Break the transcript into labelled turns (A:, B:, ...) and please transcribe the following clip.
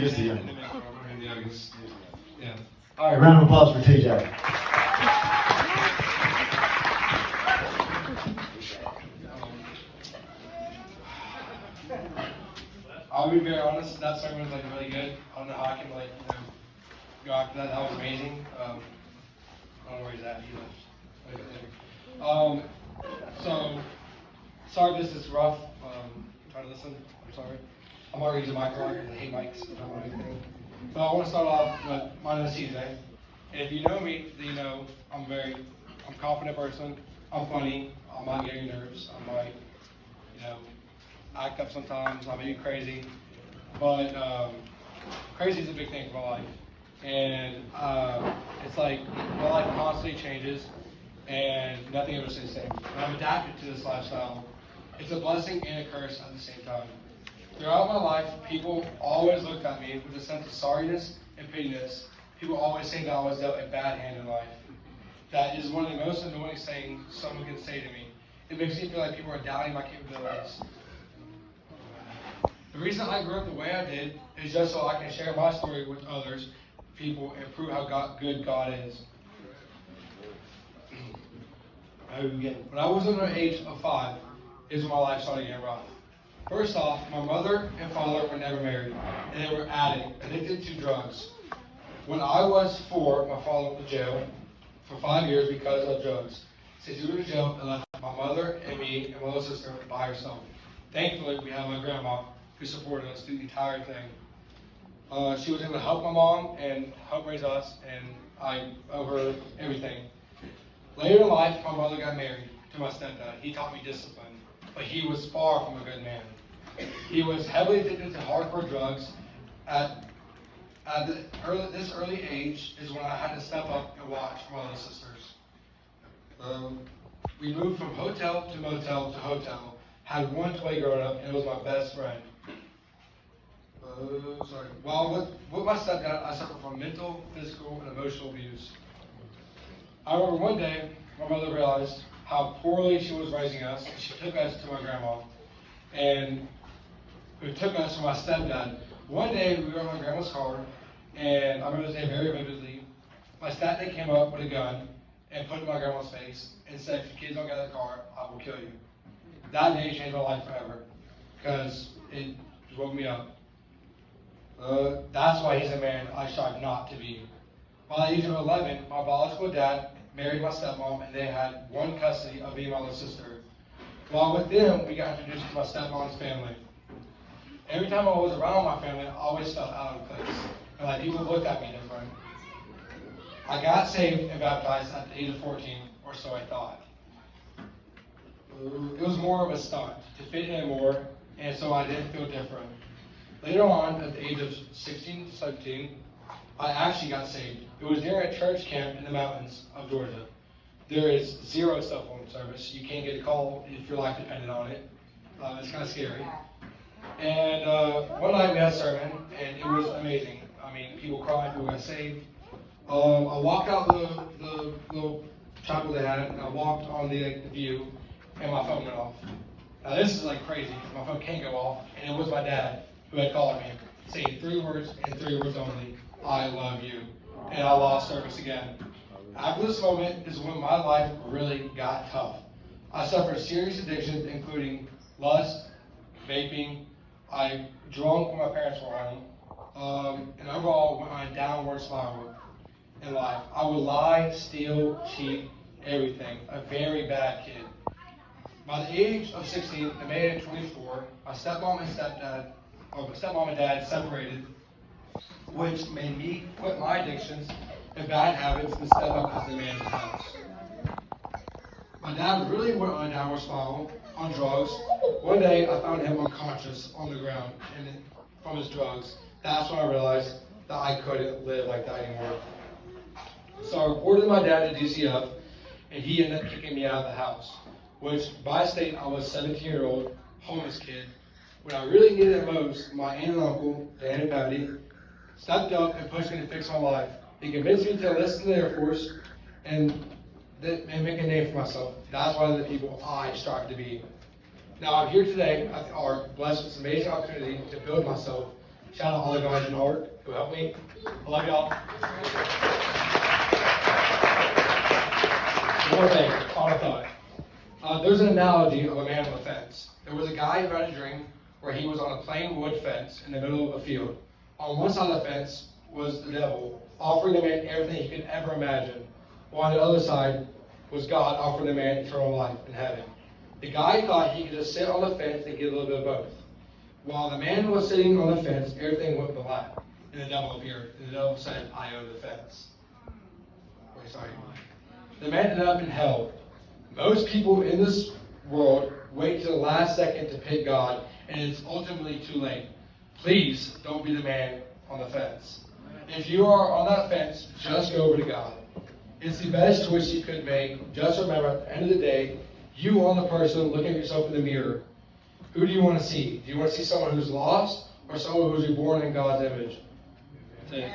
A: Here's the young.
B: The youngest. Yeah.
A: All right, round of applause for TJ.
B: I'll be very honest, that sermon was really good. I don't know how I can go after that. That was amazing. I don't know where he's at. He left. So sorry if this is rough. Try to listen. I'm sorry. I'm already using a microphone. I hate mics. I don't want anything. So I want to start off with my name is TJ. And if you know me, then you know I'm a confident person. I'm funny. I might get your nerves. I might, act up sometimes. I may be crazy. But crazy is a big thing for my life. And it's like my life constantly changes and nothing ever stays the same. And I'm adapted to this lifestyle. It's a blessing and a curse at the same time. Throughout my life, people always looked at me with a sense of sorriness and pityness. People always say that I was dealt a bad hand in life. That is one of the most annoying things someone can say to me. It makes me feel like people are doubting my capabilities. The reason I grew up the way I did is just so I can share my story with others, people, and prove how good God is. When I was under the age of 5, is when my life started getting rough. First off, my mother and father were never married, and they were addicted to drugs. When I was 4, my father went to jail for 5 years because of drugs. So he went to jail and left my mother and me and my little sister by herself. Thankfully, we had my grandma who supported us through the entire thing. She was able to help my mom and help raise us, and I owe her everything. Later in life, my mother got married to my stepdad. He taught me discipline, but he was far from a good man. He was heavily addicted to hardcore drugs. At this early age is when I had to step up and watch my little sisters. We moved from hotel to motel to hotel. Had one toy growing up, and it was my best friend. While with my stepdad, I suffered from mental, physical, and emotional abuse. I remember one day, my mother realized how poorly she was raising us, and she took us to my grandma, and who took us to my stepdad. One day, we were in my grandma's car, and I remember this day very vividly. My stepdad came up with a gun and put it in my grandma's face and said, "If you kids don't get out of the car, I will kill you." That day changed my life forever, because it woke me up. That's why he's a man I strive not to be. By the age of 11, my biological dad married my stepmom, and they had one custody of me and my little sister. While with them, we got introduced to my stepmom's family. Every time I was around my family, I always felt out of place. And people looked at me different. I got saved and baptized at the age of 14, or so I thought. It was more of a stunt to fit in more, and so I didn't feel different. Later on, at the age of 16 to 17, I actually got saved. It was during a church camp in the mountains of Georgia. There is 0 cell phone service. You can't get a call if your life depended on it. It's kind of scary. And one night we had a sermon, and it was amazing. I mean, people cried, people got saved. I walked out the little chapel they had, and I walked on the view, and my phone went off. Now this is crazy. My phone can't go off, and it was my dad who had called me, saying 3 words and 3 words only: "I love you." And I lost service again. After this moment is when my life really got tough. I suffered serious addictions, including lust, vaping. I drunk when my parents were home, and overall went on a downward spiral in life. I would lie, steal, cheat, everything. A very bad kid. By the age of 16, I made it 24. My stepmom and dad separated, which made me quit my addictions and bad habits and step up as the man in the house. My dad really went on a downward spiral on drugs. One day, I found him unconscious on the ground from his drugs. That's when I realized that I couldn't live like that anymore. So I reported my dad to DCF, and he ended up kicking me out of the house, which by state, I was a 17-year-old homeless kid. When I really needed it most, my aunt and uncle, Dan and Patty, stepped up and pushed me to fix my life. They convinced me to enlist in the Air Force and make a name for myself. That's one of the people I strive to be. Now I'm here today, blessed with this amazing opportunity to build myself Shout out all the guys in art who helped me. I love y'all. One more thing, final thought. There's an analogy of a man on the fence. There was a guy who had a dream where he was on a plain wood fence in the middle of a field. On one side of the fence was the devil, offering the man everything he could ever imagine, while on the other side was God offering the man eternal life in heaven. The guy thought he could just sit on the fence and get a little bit of both. While the man was sitting on the fence, everything went black, and the devil appeared, and the devil said, I own the fence. Wait, sorry. The man ended up in hell. Most people in this world wait till the last second to pick God, and it's ultimately too late. Please don't be the man on the fence. If you are on that fence, just go over to God. It's the best choice you could make. Just remember, at the end of the day, you are the person looking at yourself in the mirror. Who do you want to see? Do you want to see someone who's lost or someone who's reborn in God's image? That's it.